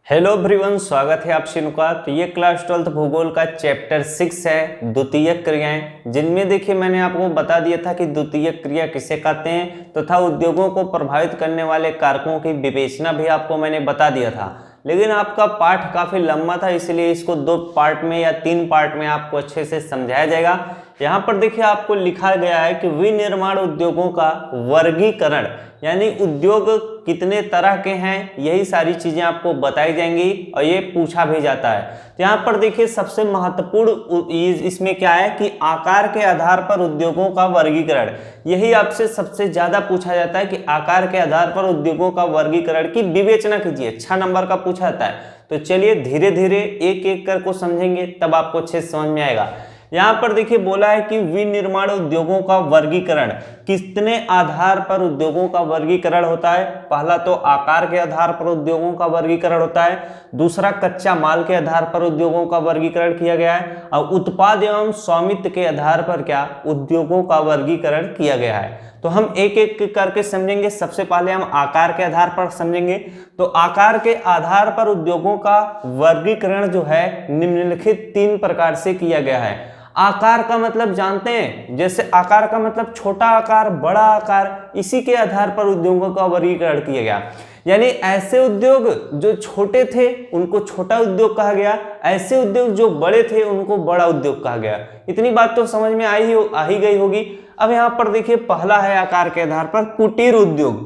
Hello everyone, स्वागत है आप सभी का। तो ये क्लास 12 भूगोल का चैप्टर 6 है, द्वितीय क्रियाएं, जिनमें देखिए मैंने आपको बता दिया था कि द्वितीय क्रिया किसे कहते हैं तथा उद्योगों को प्रभावित करने वाले कारकों की विवेचना भी आपको मैंने बता दिया था। लेकिन आपका पाठ काफी लंबा था, इसलिए इसको 2 पार्ट में या 3 पार्ट में आपको अच्छे से समझाया जाएगा। यहाँ पर देखिए आपको लिखा गया है कि विनिर्माण उद्योगों का वर्गीकरण, यानी उद्योग कितने तरह के हैं, यही सारी चीजें आपको बताई जाएंगी और ये पूछा भी जाता है। तो यहाँ पर देखिए सबसे महत्वपूर्ण इसमें क्या है कि आकार के आधार पर उद्योगों का वर्गीकरण, यही आपसे सबसे ज्यादा पूछा जाता है कि आकार के आधार पर उद्योगों का वर्गीकरण की विवेचना कीजिए। 6 नंबर का पूछा जाता है। तो चलिए धीरे धीरे एक एक कर को समझेंगे, तब आपको अच्छे से समझ में आएगा। यहाँ पर देखिए बोला है कि विनिर्माण उद्योगों का वर्गीकरण, कितने आधार पर उद्योगों का वर्गीकरण होता है। पहला तो आकार के आधार पर उद्योगों का वर्गीकरण होता है, दूसरा कच्चा माल के आधार पर उद्योगों का वर्गीकरण किया गया है, और उत्पाद एवं स्वामित्व के आधार पर क्या उद्योगों का वर्गीकरण किया गया है। तो हम एक एक करके समझेंगे। सबसे पहले हम आकार के आधार पर समझेंगे। तो आकार के आधार पर उद्योगों का वर्गीकरण जो है निम्नलिखित 3 प्रकार से किया गया है। आकार का मतलब जानते हैं, जैसे आकार का मतलब छोटा आकार, बड़ा आकार, इसी के आधार पर उद्योगों का वर्गीकरण किया गया। यानी ऐसे उद्योग जो छोटे थे उनको छोटा उद्योग कहा गया, ऐसे उद्योग जो बड़े थे उनको बड़ा उद्योग कहा गया। इतनी बात तो समझ में आ ही गई होगी। अब यहाँ पर देखिए पहला है आकार के आधार पर कुटीर उद्योग।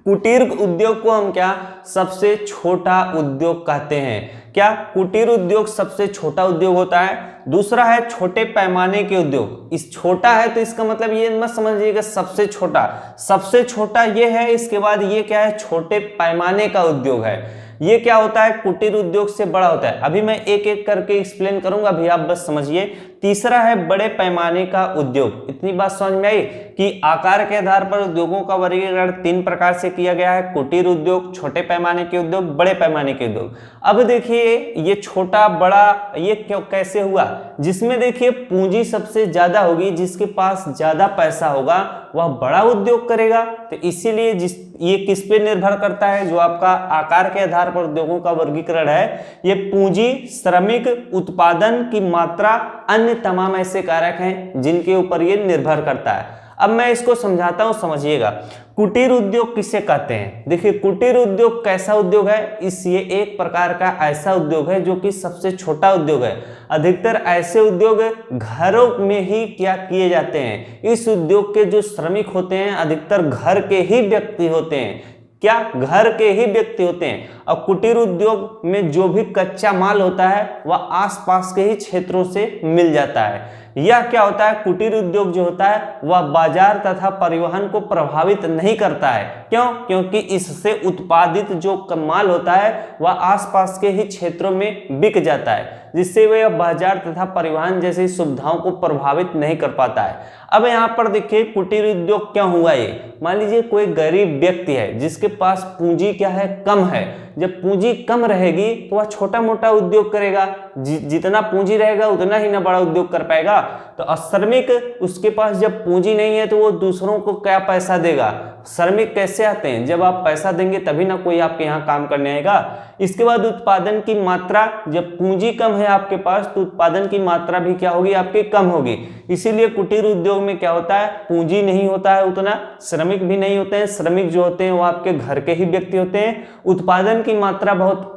कुटीर उद्योग को हम क्या सबसे छोटा उद्योग कहते हैं। क्या कुटीर उद्योग सबसे छोटा उद्योग होता है। दूसरा है छोटे पैमाने के उद्योग। इस छोटा है तो इसका मतलब ये मत समझिएगा सबसे छोटा, सबसे छोटा ये है। इसके बाद ये क्या है, छोटे पैमाने का उद्योग है। ये क्या होता है, कुटीर उद्योग से बड़ा होता है। अभी मैं एक एक करके एक्सप्लेन करूंगा, अभी आप बस समझिए। तीसरा है बड़े पैमाने का उद्योग। इतनी बात समझ में आई कि आकार के आधार पर उद्योगों का वर्गीकरण 3 प्रकार से किया गया है। कुटीर उद्योग, छोटे पैमाने के उद्योग, बड़े पैमाने के उद्योग। अब देखिए ये छोटा बड़ा ये क्यों कैसे हुआ, जिसमें देखिए पूंजी सबसे ज्यादा होगी, जिसके पास ज्यादा पैसा होगा वह बड़ा उद्योग करेगा। तो इसीलिए ये किस पे निर्भर करता है, जो आपका आकार के आधार पर उद्योगों का वर्गीकरण है, ये पूंजी, श्रमिक, उत्पादन की मात्रा, अन्य तमाम ऐसे कारक हैं जिनके ऊपर ये निर्भर करता है। अब मैं इसको समझाता हूं, समझिएगा। कुटीर उद्योग किसे कहते हैं। देखिए कुटीर उद्योग कैसा उद्योग है, ये एक प्रकार का ऐसा उद्योग है जो कि सबसे छोटा उद्योग है। अधिकतर ऐसे उद्योग घरों में ही क्या किए जाते हैं। इस उद्योग के जो श्रमिक होते हैं अधिकतर घर के ही व्यक्ति होते हैं। क्या घर के ही व्यक्ति होते हैं। और कुटीर उद्योग में जो भी कच्चा माल होता है वह आसपास के ही क्षेत्रों से मिल जाता है। यह क्या होता है, कुटीर उद्योग जो होता है वह बाजार तथा परिवहन को प्रभावित नहीं करता है। क्यों, क्योंकि इससे उत्पादित जो माल होता है वह आसपास के ही क्षेत्रों में बिक जाता है, जिससे वह बाजार तथा परिवहन जैसी सुविधाओं को प्रभावित नहीं कर पाता है। अब यहाँ पर देखिए कुटीर उद्योग क्या हुआ। ये मान लीजिए कोई गरीब व्यक्ति है जिसके पास पूंजी क्या है, कम है। जब पूंजी कम रहेगी तो वह छोटा मोटा उद्योग करेगा। जितना पूंजी रहेगा उतना ही ना बड़ा उद्योग कर पाएगा। तो श्रमिक, उसके पास जब पूंजी नहीं है तो वो दूसरों को क्या पैसा देगा। श्रमिक कैसे आते हैं, जब आप पैसा देंगे तभी ना कोई आपके यहाँ काम करने आएगा। इसके बाद उत्पादन की मात्रा, जब पूंजी कम है आपके पास तो उत्पादन की मात्रा भी क्या होगी, आपकी कम होगी। इसीलिए कुटीर उद्योग में क्या होता है, पूंजी नहीं होता है उतना, श्रमिक भी नहीं होते हैं। श्रमिक जो होते हैं वो आपके घर के ही व्यक्ति होते हैं। उत्पादन की मात्रा बहुत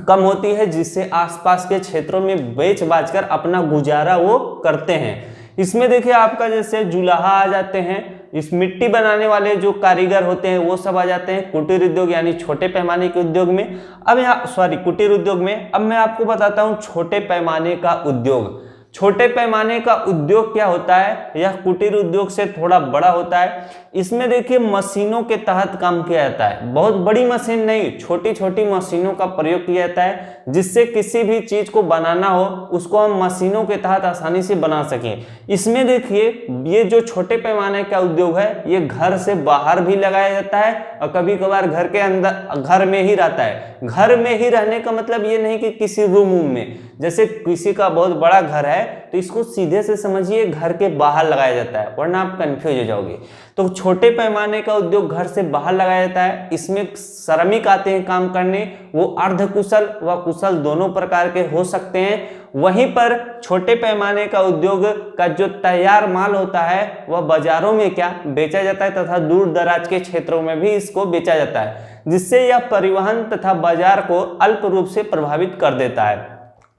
कम होती है, जिससे आसपास के क्षेत्रों में बेच बाच कर अपना गुजारा वो करते हैं। इसमें देखिए आपका जैसे जुलाहा आ जाते हैं, इस मिट्टी बनाने वाले जो कारीगर होते हैं वो सब आ जाते हैं कुटीर उद्योग यानी छोटे पैमाने के उद्योग में। अब यहाँ कुटीर उद्योग में अब मैं आपको बताता हूँ छोटे पैमाने का उद्योग। छोटे पैमाने का उद्योग क्या होता है, यह कुटीर उद्योग से थोड़ा बड़ा होता है। इसमें देखिए मशीनों के तहत काम किया जाता है। बहुत बड़ी मशीन नहीं, छोटी छोटी मशीनों का प्रयोग किया जाता है, जिससे किसी भी चीज को बनाना हो उसको हम मशीनों के तहत आसानी से बना सकें। इसमें देखिए ये जो छोटे पैमाने का उद्योग है ये घर से बाहर भी लगाया जाता है और कभी कभार घर के अंदर, घर में ही रहता है। घर में ही रहने का मतलब ये नहीं कि किसी रूम में, जैसे किसी का बहुत बड़ा घर है तो इसको सीधे से समझिए, घर के बाहर लगाया जाता है, वरना आप कंफ्यूज हो जाओगे। तो छोटे पैमाने का उद्योग घर से बाहर लगाया जाता है, इसमें श्रमिक आते हैं काम करने, वो अर्धकुशल व कुशल दोनों प्रकार के हो सकते हैं। वहीं पर छोटे पैमाने का उद्योग का जो तैयार माल होता है वह बाजारों में क्या बेचा जाता है तथा दूर दराज के क्षेत्रों में भी इसको बेचा जाता है, जिससे यह परिवहन तथा बाजार को अल्प रूप से प्रभावित कर देता है।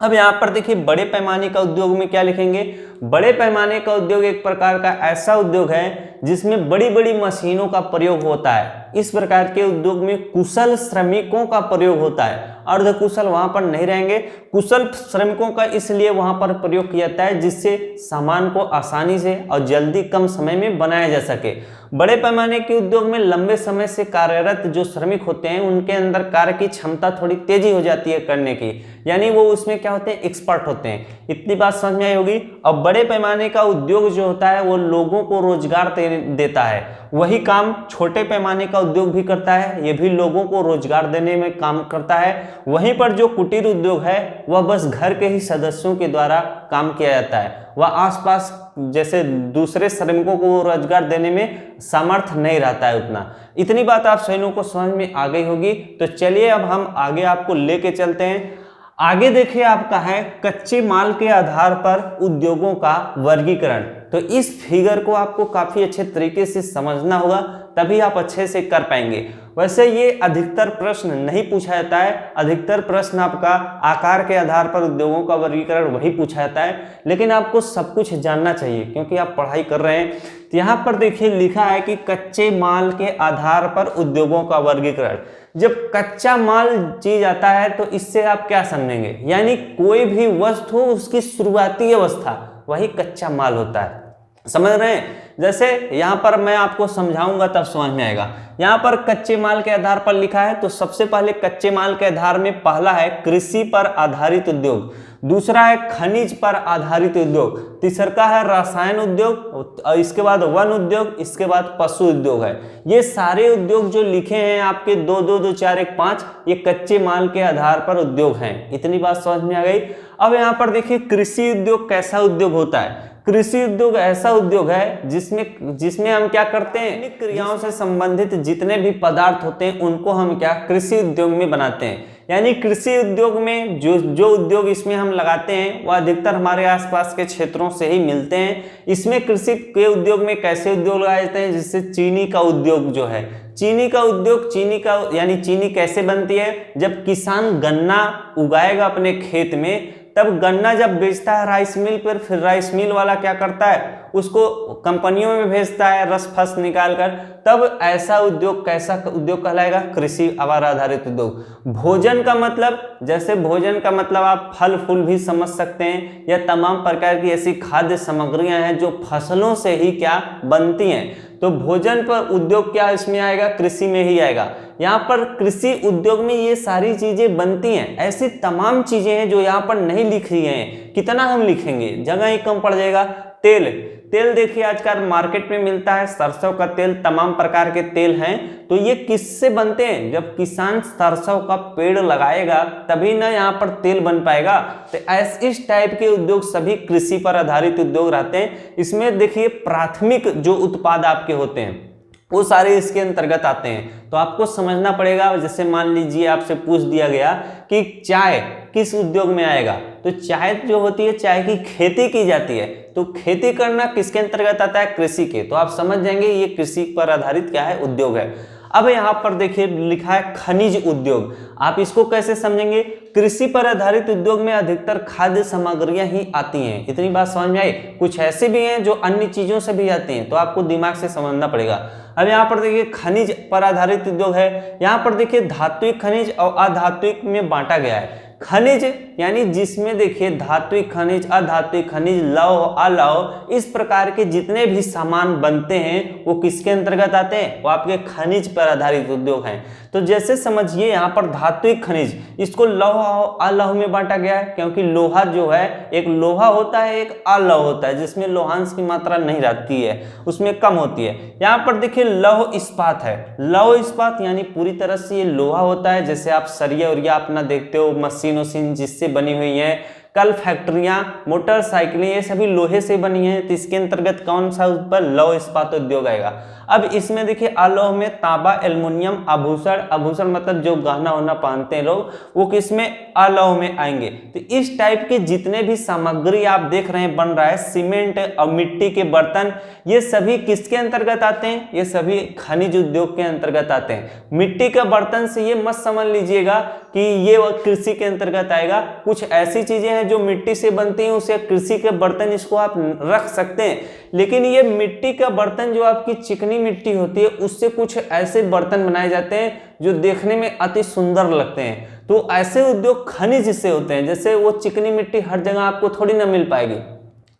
अब यहाँ पर देखिए बड़े पैमाने का उद्योग में क्या लिखेंगे। बड़े पैमाने का उद्योग एक प्रकार का ऐसा उद्योग है जिसमें बड़ी बड़ी मशीनों का प्रयोग होता है। इस प्रकार के उद्योग में कुशल श्रमिकों का प्रयोग होता है, अर्धकुशल वहां पर नहीं रहेंगे। कुशल श्रमिकों का इसलिए वहां पर प्रयोग किया जाता है जिससे सामान को आसानी से और जल्दी कम समय में बनाया जा सके। बड़े पैमाने के उद्योग में लंबे समय से कार्यरत जो श्रमिक होते हैं उनके अंदर कार्य की क्षमता थोड़ी तेजी हो जाती है करने की, यानी वो उसमें क्या होते हैं, एक्सपर्ट होते हैं। इतनी बात समझ में आई होगी। अब बड़े पैमाने का उद्योग जो होता है वो लोगों को रोजगार देता है, वही काम छोटे पैमाने का उद्योग भी करता है, ये भी लोगों को रोजगार देने में काम करता है। वहीं पर जो कुटीर उद्योग है वह बस घर के ही सदस्यों के द्वारा काम किया जाता है, वह आसपास जैसे दूसरे श्रमिकों को रोजगार देने में सामर्थ्य नहीं रहता है उतना। इतनी बात आप सभी लोगों को समझ में आ गई होगी। तो चलिए अब हम आगे आपको लेके चलते हैं। आगे देखिए आपका है कच्चे माल के आधार पर उद्योगों का वर्गीकरण। तो इस फिगर को आपको काफी अच्छे तरीके से समझना होगा, तभी आप अच्छे से कर पाएंगे। वैसे ये अधिकतर प्रश्न नहीं पूछा जाता है, अधिकतर प्रश्न आपका आकार के आधार पर उद्योगों का वर्गीकरण वही पूछा जाता है, लेकिन आपको सब कुछ जानना चाहिए क्योंकि आप पढ़ाई कर रहे हैं। तो यहाँ पर देखिए लिखा है कि कच्चे माल के आधार पर उद्योगों का वर्गीकरण। जब कच्चा माल चीज आता है तो इससे आप क्या समझेंगे, यानी कोई भी वस्तु उसकी शुरुआती अवस्था वही कच्चा माल होता है। समझ रहे हैं। जैसे यहाँ पर मैं आपको समझाऊंगा तब समझ में आएगा। यहाँ पर कच्चे माल के आधार पर लिखा है, तो सबसे पहले कच्चे माल के आधार में पहला है कृषि पर आधारित उद्योग, दूसरा है खनिज पर आधारित उद्योग, तीसरा है रसायन उद्योग, इसके बाद वन उद्योग, इसके बाद पशु उद्योग है। ये सारे उद्योग जो लिखे हैं आपके 2 2 2 4 1 5, ये कच्चे माल के आधार पर उद्योग हैं। इतनी बात समझ में आ गई। अब यहाँ पर देखिए कृषि उद्योग कैसा उद्योग होता है। कृषि उद्योग ऐसा उद्योग है जिसमें हम क्या करते हैं, क्रियाओं से संबंधित जितने भी पदार्थ होते हैं उनको हम क्या कृषि उद्योग में बनाते हैं। यानी कृषि उद्योग में जो उद्योग इसमें हम लगाते हैं वह अधिकतर हमारे आसपास के क्षेत्रों से ही मिलते हैं। इसमें कृषि के उद्योग में कैसे उद्योग लगाए जाते हैं, जिससे चीनी का उद्योग जो है, चीनी का उद्योग, यानी चीनी कैसे बनती है, जब किसान गन्ना उगाएगा अपने खेत में, तब गन्ना जब बेचता है राइस मिल पर, फिर राइस मिल वाला क्या करता है, उसको कंपनियों में भेजता है रस फस निकाल कर, तब ऐसा उद्योग कैसा उद्योग कहलाएगा, कृषि पर आधारित उद्योग। भोजन का मतलब, जैसे भोजन का मतलब आप फल फूल भी समझ सकते हैं, या तमाम प्रकार की ऐसी खाद्य सामग्रियां हैं जो फसलों से ही क्या बनती हैं। तो भोजन पर उद्योग क्या इसमें आएगा, कृषि में ही आएगा। यहाँ पर कृषि उद्योग में ये सारी चीजें बनती हैं। ऐसी तमाम चीजें हैं जो यहाँ पर नहीं लिखी हैं, कितना हम लिखेंगे, जगह ही कम पड़ जाएगा। तेल देखिए आजकल मार्केट में मिलता है, सरसों का तेल, तमाम प्रकार के तेल हैं। तो ये किससे बनते हैं, जब किसान सरसों का पेड़ लगाएगा तभी ना यहाँ पर तेल बन पाएगा। तो इस टाइप के उद्योग सभी कृषि पर आधारित उद्योग रहते हैं। इसमें देखिए प्राथमिक जो उत्पाद आपके होते हैं वो सारे इसके अंतर्गत आते हैं। तो आपको समझना पड़ेगा। जैसे मान लीजिए आपसे पूछ दिया गया कि चाय किस उद्योग में आएगा, तो चाय जो होती है, चाय की खेती की जाती है, तो खेती करना किसके अंतर्गत आता है, कृषि के। तो आप समझ जाएंगे ये कृषि पर आधारित क्या है, उद्योग है। अब यहाँ पर देखिए लिखा है खनिज उद्योग। आप इसको कैसे समझेंगे, कृषि पर आधारित उद्योग में अधिकतर खाद्य सामग्रियां ही आती हैं। इतनी बात समझ में आई। कुछ ऐसे भी हैं जो अन्य चीजों से भी आती हैं, तो आपको दिमाग से समझना पड़ेगा। अब यहाँ पर देखिए खनिज पर आधारित उद्योग है। यहाँ पर देखिए धात्विक खनिज और अधात्विक में बांटा गया है। खनिज यानी जिसमें देखिए धात्विक खनिज, अधात्विक खनिज, लौह, अलौह, इस प्रकार के जितने भी सामान बनते हैं वो किसके अंतर्गत आते हैं, वो आपके खनिज पर आधारित उद्योग हैं। तो जैसे समझिए यहाँ पर धात्विक खनिज, इसको लौह और अलौह में बांटा गया है, क्योंकि लोहा जो है एक लोहा होता है, एक अलौह होता है, जिसमें लोहांश की मात्रा नहीं रहती है, उसमें कम होती है। यहाँ पर देखिए लौह इस्पात है। लौह इस्पात यानी पूरी तरह से ये लोहा होता है। जैसे आप सरिया उरिया अपना देखते हो, मशीन जिससे बनी हुई है, कल फैक्ट्रियां, मोटरसाइकिलें, ये सभी लोहे से बनी हैं, तो इसके अंतर्गत कौन सा ऊपर लौह इस्पात उद्योग आएगा। अब इसमें देखिए अलोह में तांबा, एल्युमिनियम, आभूषण, आभूषण मतलब जो गहना वहना पहनते हैं लोग, वो किसमें अलोह में आएंगे। तो इस टाइप के जितने भी सामग्री आप देख रहे हैं बन रहा है, सीमेंट और मिट्टी के बर्तन, ये सभी किसके अंतर्गत आते हैं, ये सभी खनिज उद्योग के अंतर्गत आते हैं। मिट्टी का बर्तन से ये मत समझ लीजिएगा कि ये कृषि के अंतर्गत आएगा। कुछ ऐसी चीजें हैं जो मिट्टी से बनती हैं, उसे कृषि के बर्तन इसको आप रख सकते हैं, लेकिन ये मिट्टी का बर्तन जो आपकी चिकनी मिट्टी होती है, उससे कुछ ऐसे बर्तन बनाए जाते हैं जो देखने में अति सुंदर लगते हैं। तो ऐसे उद्योग खनिज से होते हैं, जैसे वो चिकनी मिट्टी हर जगह आपको थोड़ी ना मिल पाएगी।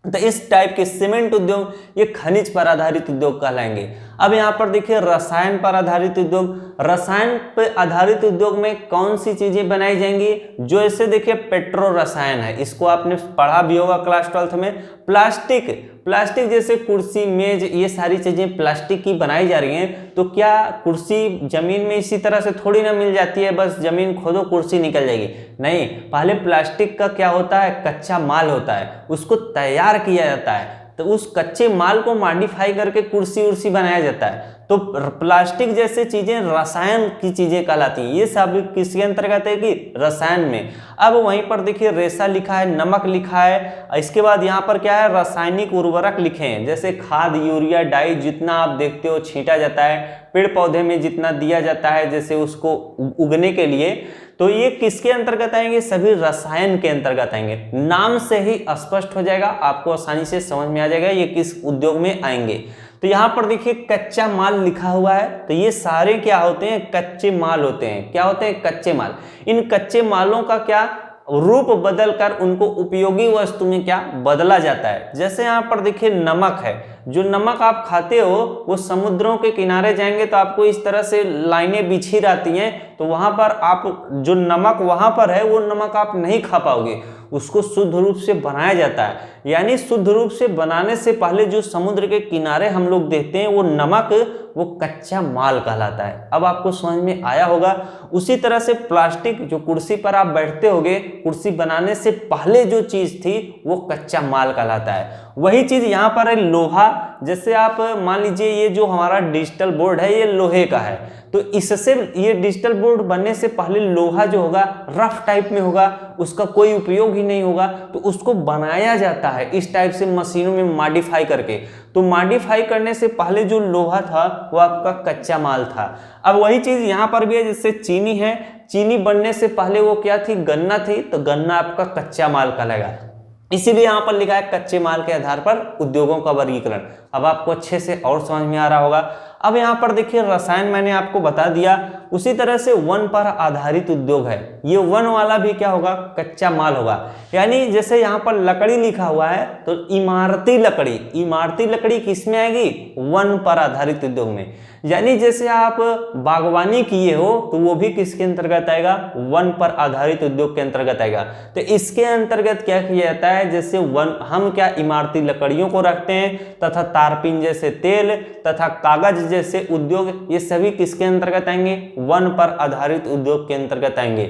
तो इस टाइप के सीमेंट उद्योग ये खनिज पर आधारित उद्योग कहलाएंगे। अब यहाँ पर देखिए रसायन पर आधारित उद्योग, रसायन पर आधारित उद्योग में कौन सी चीजें बनाई जाएंगी, जो ऐसे देखिए पेट्रो रसायन है, इसको आपने पढ़ा भी होगा क्लास 12th में। प्लास्टिक जैसे कुर्सी, मेज, ये सारी चीजें प्लास्टिक की बनाई जा रही हैं। तो क्या कुर्सी जमीन में इसी तरह से थोड़ी ना मिल जाती है, बस जमीन खोदो कुर्सी निकल जाएगी? नहीं, पहले प्लास्टिक का क्या होता है, कच्चा माल होता है, उसको तैयार किया जाता है, तो उस कच्चे माल को मॉडिफाई करके कुर्सी उर्सी बनाया जाता है। तो प्लास्टिक जैसे चीजें रसायन की चीजें कहलाती हैं। ये सब किसके अंतर्गत है कि रसायन में। अब वहीं पर देखिए रेशा लिखा है, नमक लिखा है, इसके बाद यहाँ पर क्या है, रासायनिक उर्वरक लिखे हैं, जैसे खाद, यूरिया, डाई, जितना आप देखते हो छींटा जाता है, पेड़ पौधे में जितना दिया जाता है जैसे उसको उगने के लिए, तो ये किसके अंतर्गत आएंगे, सभी रसायन के अंतर्गत आएंगे। नाम से ही स्पष्ट हो जाएगा, आपको आसानी से समझ में आ जाएगा ये किस उद्योग में आएंगे। तो यहाँ पर देखिए कच्चा माल लिखा हुआ है, तो ये सारे क्या होते हैं, कच्चे माल होते हैं। क्या होते हैं, कच्चे माल। इन कच्चे मालों का क्या रूप बदल कर उनको उपयोगी वस्तु में क्या बदला जाता है। जैसे यहाँ पर देखिए नमक है, जो नमक आप खाते हो वो समुद्रों के किनारे जाएंगे तो आपको इस तरह से लाइनें बिछी रहती हैं, तो वहां पर आप जो नमक वहां पर है वो नमक आप नहीं खा पाओगे, उसको शुद्ध रूप से बनाया जाता है। यानी शुद्ध रूप से बनाने से पहले जो समुद्र के किनारे हम लोग देखते हैं वो नमक, वो कच्चा माल कहलाता है। अब आपको समझ में आया होगा। उसी तरह से प्लास्टिक, जो कुर्सी पर आप बैठते होगे, कुर्सी बनाने से पहले जो चीज थी वो कच्चा माल कहलाता है। वही चीज यहाँ पर है लोहा। जैसे आप मान लीजिए ये जो हमारा डिजिटल बोर्ड है ये लोहे का है, तो इससे ये डिजिटल बोर्ड बनने से पहले लोहा जो होगा रफ टाइप में होगा, उसका कोई उपयोग ही नहीं होगा, तो उसको बनाया जाता है इस टाइप से मशीनों में मॉडिफाई करके। तो मॉडिफाई करने से पहले जो लोहा था वो आपका कच्चा माल था। अब वही चीज यहाँ पर भी है, जैसे चीनी है, चीनी बनने से पहले वो क्या थी, गन्ना थी, तो गन्ना आपका कच्चा माल कहलाएगा। इसीलिए यहाँ पर लिखा है कच्चे माल के आधार पर उद्योगों का वर्गीकरण। अब आपको अच्छे से और समझ में आ रहा होगा। अब यहाँ पर देखिए रसायन मैंने आपको बता दिया। उसी तरह से वन पर आधारित उद्योग है, ये वन वाला भी क्या होगा, कच्चा माल होगा। यानी जैसे यहाँ पर लकड़ी लिखा हुआ है, तो इमारती लकड़ी किसमें आएगी, वन पर आधारित उद्योग में। यानी जैसे आप बागवानी किए हो तो वो भी किसके अंतर्गत आएगा, वन पर आधारित उद्योग के अंतर्गत आएगा। तो इसके अंतर्गत क्या किया जाता है, जैसे वन हम क्या इमारती लकड़ियों को रखते हैं, तथा तारपीन जैसे तेल तथा कागज जैसे उद्योग, ये सभी किसके अंतर्गत आएंगे, वन पर आधारित उद्योग के अंतर्गत आएंगे।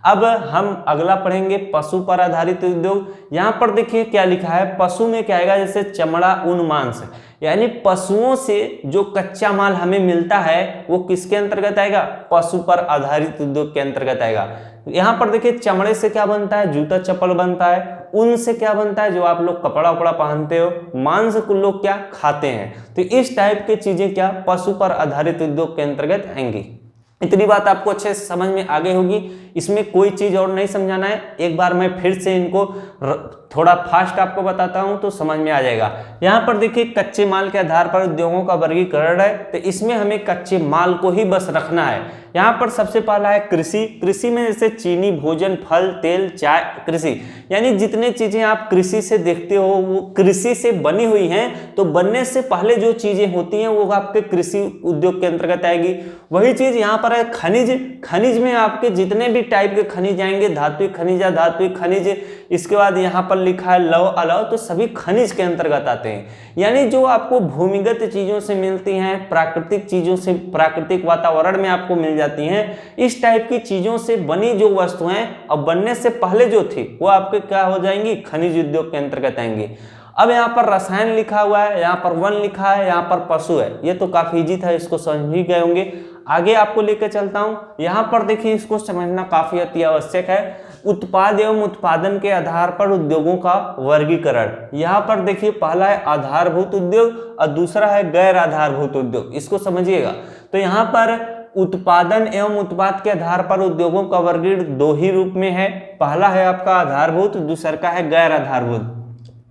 अब हम अगला पढ़ेंगे पशु पर आधारित उद्योग। यहाँ पर देखिए क्या लिखा है, पशु में क्या आएगा, जैसे चमड़ा, ऊन, मांस। यानी पशुओं से जो कच्चा माल हमें मिलता है वो किसके अंतर्गत आएगा, पशु पर आधारित उद्योग के अंतर्गत आएगा। यहाँ पर देखिए चमड़े से क्या बनता है, जूता चप्पल बनता है। ऊन से क्या बनता है, जो आप लोग कपड़ा उपड़ा पहनते हो। मांस को लोग क्या खाते हैं। तो इस टाइप की चीजें क्या पशु पर आधारित उद्योग के अंतर्गत आएंगी। इतनी बात आपको अच्छे से समझ में आ गई होगी। इसमें कोई चीज और नहीं समझाना है, एक बार मैं फिर से इनको थोड़ा फास्ट आपको बताता हूं तो समझ में आ जाएगा। यहाँ पर देखिए कच्चे माल के आधार पर उद्योगों का वर्गीकरण है, तो इसमें हमें कच्चे माल को ही बस रखना है। यहाँ पर सबसे पहला है कृषि। कृषि में जैसे चीनी, भोजन, फल, तेल, चाय, कृषि। यानी जितने चीजें आप कृषि से देखते हो वो कृषि से बनी हुई हैं, तो बनने से पहले जो चीजें होती हैं वो आपके कृषि उद्योग के अंतर्गत आएगी। वही चीज यहाँ पर है खनिज। खनिज में आपके जितने भी टाइप के खनिज आएंगे, धात्विक खनिज, अधात्विक खनिज। इसके बाद यहाँ पर लिखा है लव अलाव, तो सभी खनिज के अंतर्गत आते हैं। यानी जो आपको भूमिगत चीजों से मिलती हैं, प्राकृतिक चीजों से, प्राकृतिक वातावरण में आपको मिल जाती हैं, इस टाइप की चीजों से बनी जो वस्तुएं और बनने से पहले जो थी वो आपके क्या हो जाएंगी, खनिज उद्योग के अंतर्गत आएंगी। अब यहाँ पर रसायन लिखा हुआ है, यहाँ पर वन लिखा है, यहाँ पर पशु है। ये तो काफी इजी था, इसको समझ ही गए होंगे। आगे आपको लेकर चलता हूँ। यहाँ पर देखिए, इसको समझना काफी अति आवश्यक है। उत्पाद एवं उत्पादन के आधार पर उद्योगों का वर्गीकरण। यहाँ पर देखिए, पहला है आधारभूत उद्योग और दूसरा है गैर आधारभूत उद्योग। इसको समझिएगा। तो यहाँ पर उत्पादन एवं उत्पाद के आधार पर उद्योगों का वर्गीकरण दो ही रूप में है। पहला है आपका आधारभूत, दूसरा का है गैर आधारभूत।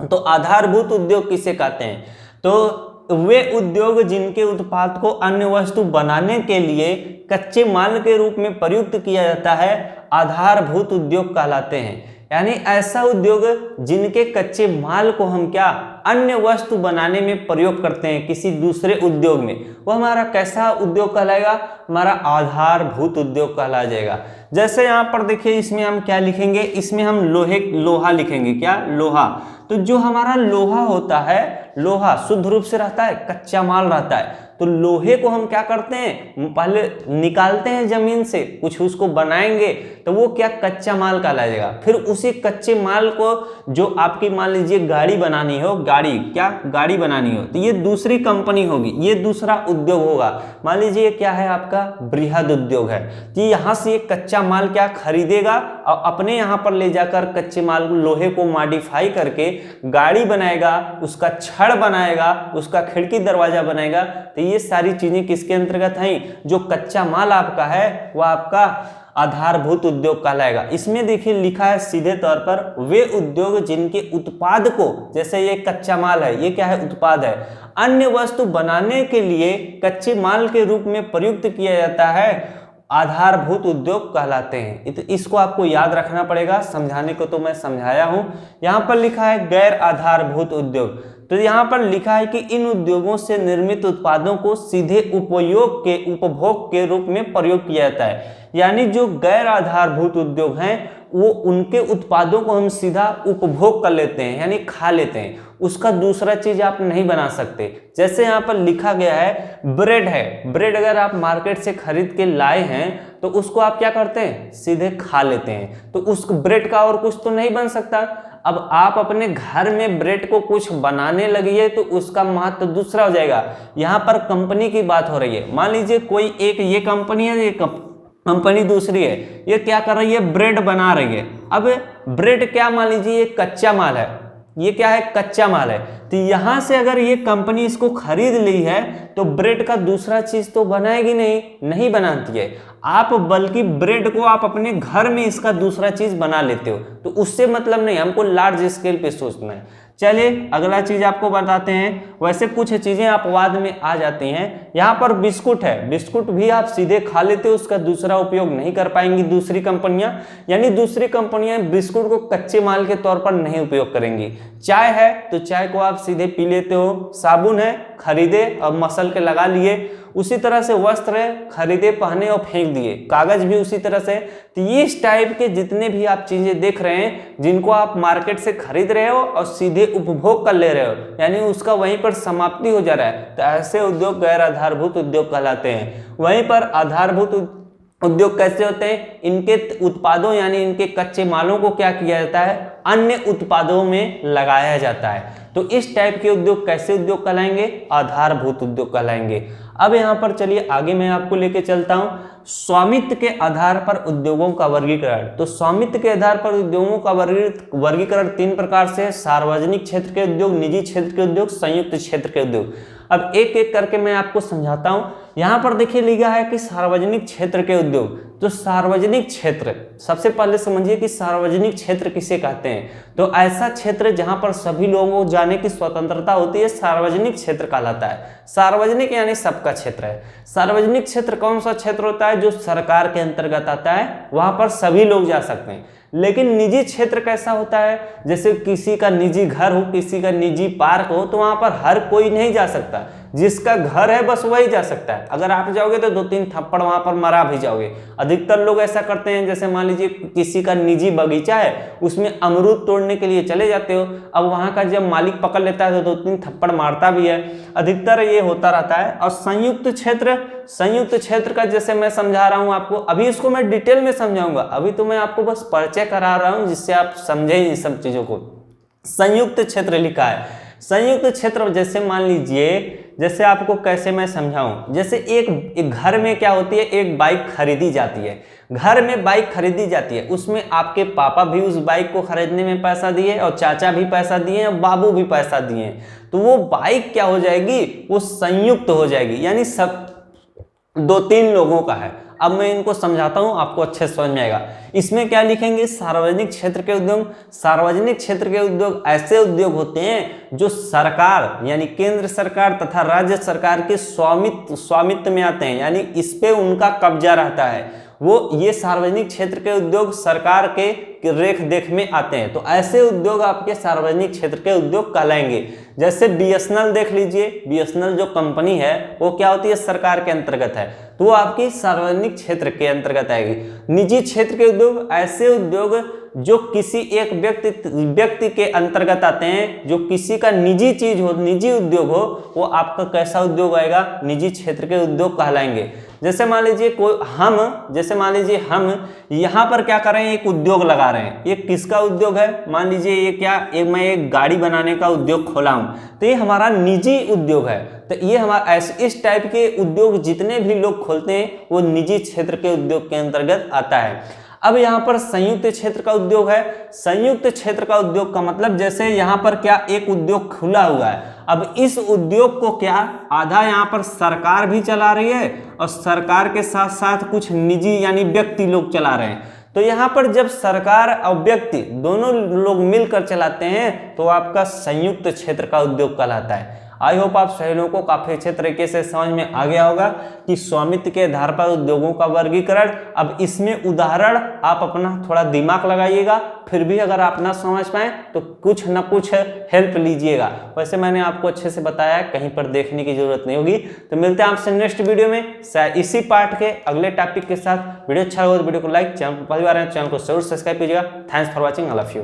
तो आधारभूत उद्योग किसे कहते हैं? तो वे उद्योग जिनके उत्पाद को अन्य वस्तु बनाने के लिए कच्चे माल के रूप में प्रयुक्त किया जाता है, आधारभूत उद्योग कहलाते हैं। यानी ऐसा उद्योग जिनके कच्चे माल को हम क्या, अन्य वस्तु बनाने में प्रयोग करते हैं किसी दूसरे उद्योग में, वो हमारा कैसा उद्योग कहलाएगा? हमारा आधारभूत उद्योग कहला जाएगा। जैसे यहाँ पर देखिए, इसमें हम क्या लिखेंगे? इसमें हम लोहा लिखेंगे। क्या? लोहा। तो जो हमारा लोहा होता है, लोहा शुद्ध रूप से रहता है, कच्चा माल रहता है। तो लोहे को हम क्या करते हैं, पहले निकालते हैं जमीन से, कुछ उसको बनाएंगे तो वो क्या, कच्चा माल कहलाएगा। फिर उसी कच्चे माल को जो आपकी मान लीजिए गाड़ी बनानी हो, गाड़ी बनानी हो, तो ये दूसरी कंपनी होगी, ये दूसरा उद्योग होगा। मान लीजिए क्या है आपका, बृहद उद्योग है। तो यहाँ से ये कच्चा माल क्या खरीदेगा और अपने यहाँ पर ले जाकर कच्चे माल लोहे को मॉडिफाई करके गाड़ी बनाएगा, उसका छड़ बनाएगा, उसका खिड़की दरवाजा बनाएगा। तो ये सारी चीजें किसके अंतर्गत हैं? जो कच्चा माल आपका है वह आपका आधारभूत उद्योग कहलाएगा। इसमें देखिए लिखा है सीधे तौर पर, वे उद्योग जिनके उत्पाद को, जैसे ये कच्चा माल है, ये क्या है, उत्पाद है, अन्य वस्तु बनाने के लिए कच्चे माल के रूप में प्रयुक्त किया जाता है, आधारभूत उद्योग कहलाते हैं। तो इसको आपको याद रखना पड़ेगा। समझाने को तो मैं समझाया हूं। यहाँ पर लिखा है गैर आधारभूत उद्योग। तो यहाँ पर लिखा है कि इन उद्योगों से निर्मित उत्पादों को सीधे उपभोग के रूप में प्रयोग किया जाता है। यानी जो गैर आधारभूत उद्योग हैं, वो उनके उत्पादों को हम सीधा उपभोग कर लेते हैं, यानी खा लेते हैं, उसका दूसरा चीज आप नहीं बना सकते। जैसे यहाँ पर लिखा गया है ब्रेड है, ब्रेड अगर आप मार्केट से खरीद के लाए हैं तो उसको आप क्या करते हैं, सीधे खा लेते हैं। तो उस ब्रेड का और कुछ तो नहीं बन सकता। अब आप अपने घर में ब्रेड को कुछ बनाने लगिए तो उसका महत्व दूसरा हो जाएगा। यहाँ पर कंपनी की बात हो रही है। मान लीजिए कोई एक ये कंपनी है, ये कंपनी दूसरी है, ये क्या कर रही है, ब्रेड बना रही है। अब ब्रेड क्या, मान लीजिए ये कच्चा माल है, ये क्या है, कच्चा माल है। तो यहां से अगर ये कंपनी इसको खरीद ली है तो ब्रेड का दूसरा चीज तो बनाएगी नहीं बनाती है आप, बल्कि ब्रेड को आप अपने घर में इसका दूसरा चीज बना लेते हो। तो उससे मतलब नहीं, हमको लार्ज स्केल पे सोचना है। चलिए अगला चीज आपको बताते हैं। वैसे कुछ चीजें अपवाद में आ जाती हैं। यहाँ पर बिस्कुट है, बिस्कुट भी आप सीधे खा लेते हो, उसका दूसरा उपयोग नहीं कर पाएंगी दूसरी कंपनियां। यानी दूसरी कंपनियां बिस्कुट को कच्चे माल के तौर पर नहीं उपयोग करेंगी। चाय है तो चाय को आप सीधे पी लेते हो। साबुन है, खरीदे और मसल के लगा लिए। उसी तरह से वस्त्र है, खरीदे, पहने और फेंक दिए। कागज भी उसी तरह से। तो इस टाइप के जितने भी आप चीजें देख रहे हैं, जिनको आप मार्केट से खरीद रहे हो और सीधे उपभोग कर ले रहे हो, यानी उसका वहीं पर समाप्ति हो जा रहा है, तो ऐसे उद्योग गैर आधारभूत उद्योग कहलाते हैं। वहीं पर आधारभूत उद्योग कैसे होते हैं, इनके उत्पादों यानी इनके कच्चे मालों को क्या किया जाता है, अन्य उत्पादों में लगाया जाता है। तो इस टाइप के उद्योग कैसे उद्योग कहलाएंगे, आधारभूत उद्योग कहलाएंगे। अब यहाँ पर चलिए आगे मैं आपको लेके चलता हूँ, स्वामित्व के आधार पर उद्योगों का वर्गीकरण। तो स्वामित्व के आधार पर उद्योगों का वर्गीकरण 3 प्रकार से है: सार्वजनिक क्षेत्र के उद्योग, निजी क्षेत्र के उद्योग, संयुक्त क्षेत्र के उद्योग। अब एक एक करके मैं आपको समझाता हूं। यहां पर देखिए लिखा है कि सार्वजनिक क्षेत्र के उद्योग। तो सार्वजनिक क्षेत्र, सबसे पहले समझिए कि सार्वजनिक क्षेत्र किसे कहते हैं। तो ऐसा क्षेत्र जहां पर सभी लोगों को जाने की स्वतंत्रता होती है, सार्वजनिक क्षेत्र कहलाता है। सार्वजनिक यानी सबका क्षेत्र है। सार्वजनिक क्षेत्र कौन सा क्षेत्र होता है, जो सरकार के अंतर्गत आता है, वहां पर सभी लोग जा सकते हैं। लेकिन निजी क्षेत्र कैसा होता है, जैसे किसी का निजी घर हो, किसी का निजी पार्क हो, तो वहां पर हर कोई नहीं जा सकता। जिसका घर है बस वही जा सकता है। अगर आप जाओगे तो 2-3 थप्पड़ वहां पर मारा भी जाओगे। अधिकतर लोग ऐसा करते हैं, जैसे मान लीजिए किसी का निजी बगीचा है, उसमें अमरूद तोड़ने के लिए चले जाते हो, अब वहां का जब मालिक पकड़ लेता है तो 2-3 थप्पड़ मारता भी है। अधिकतर ये होता रहता है। और संयुक्त क्षेत्र का जैसे मैं समझा रहा हूं आपको, अभी इसको मैं डिटेल में समझाऊंगा, अभी तो मैं आपको बस परिचय करा रहा हूं जिससे आप समझें इन सब चीजों को। संयुक्त क्षेत्र लिखा है। संयुक्त क्षेत्र जैसे मान लीजिए, जैसे आपको कैसे मैं समझाऊं, जैसे एक घर में क्या होती है, एक बाइक खरीदी जाती है, घर में बाइक खरीदी जाती है, उसमें आपके पापा भी उस बाइक को खरीदने में पैसा दिए और चाचा भी पैसा दिए और बाबू भी पैसा दिए, तो वो बाइक क्या हो जाएगी, वो संयुक्त हो जाएगी, यानी सब 2-3 लोगों का है। अब मैं इनको समझाता हूं, आपको अच्छे समझ में आएगा। इसमें क्या लिखेंगे, सार्वजनिक क्षेत्र के उद्योग। सार्वजनिक क्षेत्र के उद्योग ऐसे उद्योग होते हैं जो सरकार यानी केंद्र सरकार तथा राज्य सरकार के स्वामित्व में आते हैं, यानी इस पे उनका कब्जा रहता है। वो ये सार्वजनिक क्षेत्र के उद्योग सरकार के रेख देख में आते हैं, तो ऐसे उद्योग आपके सार्वजनिक क्षेत्र के उद्योग कहलाएंगे। जैसे बीएसएनएल देख लीजिए, बीएसएनएल जो कंपनी है वो क्या होती है, सरकार के अंतर्गत है, तो वो आपकी सार्वजनिक क्षेत्र के अंतर्गत आएगी। निजी क्षेत्र के उद्योग ऐसे उद्योग जो किसी एक व्यक्ति के अंतर्गत आते हैं, जो किसी का निजी चीज हो, निजी उद्योग हो, वो आपका कैसा उद्योग आएगा, निजी क्षेत्र के उद्योग कहलाएंगे। जैसे मान लीजिए हम यहाँ पर क्या कर रहे हैं, एक उद्योग लगा रहे हैं। ये किसका उद्योग है, मान लीजिए ये क्या, मैं एक गाड़ी बनाने का उद्योग खोला हूँ, तो ये हमारा निजी उद्योग है। तो ये हमारा इस टाइप के उद्योग जितने भी लोग खोलते हैं वो निजी क्षेत्र के उद्योग के अंतर्गत आता है। अब यहाँ पर संयुक्त क्षेत्र का उद्योग है। संयुक्त क्षेत्र का उद्योग का मतलब, जैसे यहाँ पर क्या एक उद्योग खुला हुआ है, अब इस उद्योग को क्या आधा यहाँ पर सरकार भी चला रही है और सरकार के साथ साथ कुछ निजी यानी व्यक्ति लोग चला रहे हैं। तो यहाँ पर जब सरकार और व्यक्ति दोनों लोग मिलकर चलाते हैं तो आपका संयुक्त क्षेत्र का उद्योग कहलाता है। आई होप आप सभी लोगों को काफी अच्छे तरीके से समझ में आ गया होगा कि स्वामित्व के आधार पर उद्योगों का वर्गीकरण। अब इसमें उदाहरण आप अपना थोड़ा दिमाग लगाइएगा, फिर भी अगर आप ना समझ पाए तो कुछ ना कुछ हेल्प लीजिएगा। वैसे मैंने आपको अच्छे से बताया, कहीं पर देखने की जरूरत नहीं होगी। तो मिलते हैं आपसे नेक्स्ट वीडियो में इसी पार्ट के अगले टॉपिक के साथ। वीडियो अच्छा लगा तो वीडियो को लाइक, चैनल पर पहली बार आए चैनल को जरूर सब्सक्राइब कीजिएगा। Thanks for watching, I love you.